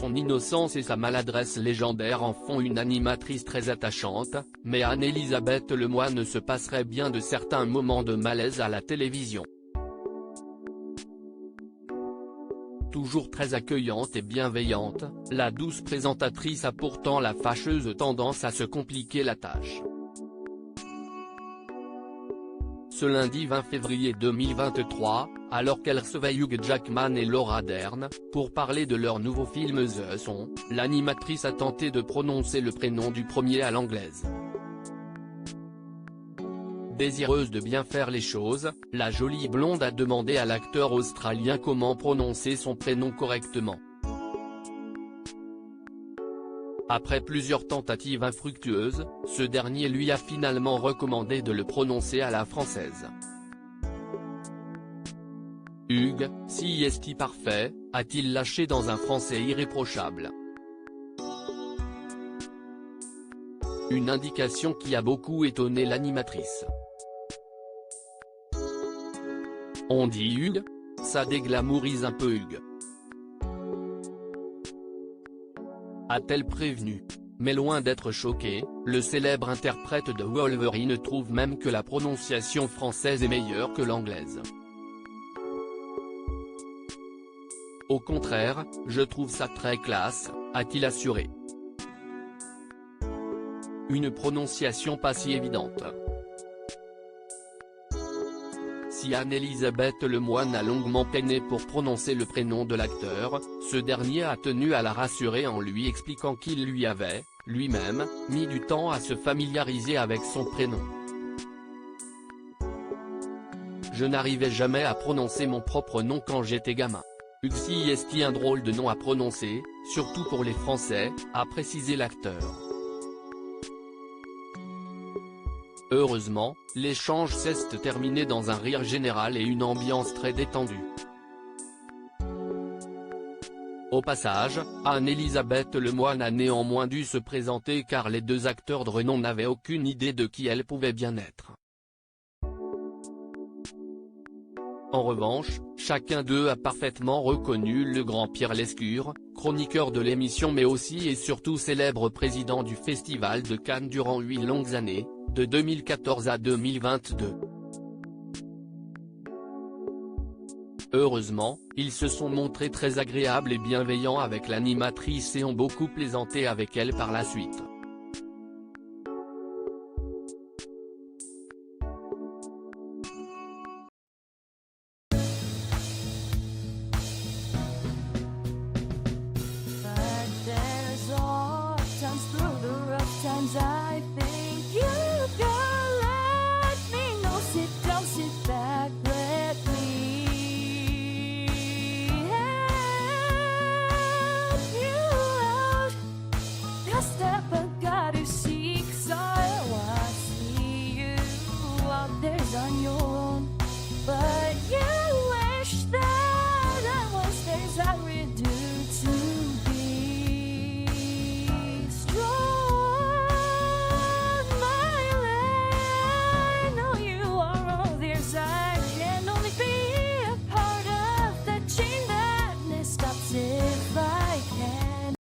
son innocence et sa maladresse légendaires en font une animatrice très attachante, mais Anne-Elisabeth Lemoine se passerait bien de certains moments de malaise à la télévision. Toujours très accueillante et bienveillante, la douce présentatrice a pourtant la fâcheuse tendance à se compliquer la tâche. Ce lundi 20 février 2023, alors qu'elle recevait Hugh Jackman et Laura Dern, pour parler de leur nouveau film The Son, l'animatrice a tenté de prononcer le prénom du premier à l'anglaise. Désireuse de bien faire les choses, la jolie blonde a demandé à l'acteur australien comment prononcer son prénom correctement. Après plusieurs tentatives infructueuses, ce dernier lui a finalement recommandé de le prononcer à la française. Hugh, si est-il parfait, a-t-il lâché dans un français irréprochable. Une indication qui a beaucoup étonné l'animatrice. On dit Hugh ? Ça déglamourise un peu Hugh. A-t-elle prévenu ? Mais loin d'être choqué, le célèbre interprète de Wolverine trouve même que la prononciation française est meilleure que l'anglaise. Au contraire, je trouve ça très classe, a-t-il assuré. Une prononciation pas si évidente. Si Anne-Elisabeth Lemoine a longuement peiné pour prononcer le prénom de l'acteur, ce dernier a tenu à la rassurer en lui expliquant qu'il lui avait, lui-même, mis du temps à se familiariser avec son prénom. Je n'arrivais jamais à prononcer mon propre nom quand j'étais gamin. Huxley est un drôle de nom à prononcer, surtout pour les Français, a précisé l'acteur. Heureusement, l'échange s'est terminé dans un rire général et une ambiance très détendue. Au passage, Anne-Elisabeth Lemoine a néanmoins dû se présenter car les deux acteurs de renom n'avaient aucune idée de qui elle pouvait bien être. En revanche, chacun d'eux a parfaitement reconnu le grand Pierre Lescure, chroniqueur de l'émission mais aussi et surtout célèbre président du Festival de Cannes durant 8 longues années, de 2014 à 2022. Heureusement, ils se sont montrés très agréables et bienveillants avec l'animatrice et ont beaucoup plaisanté avec elle par la suite.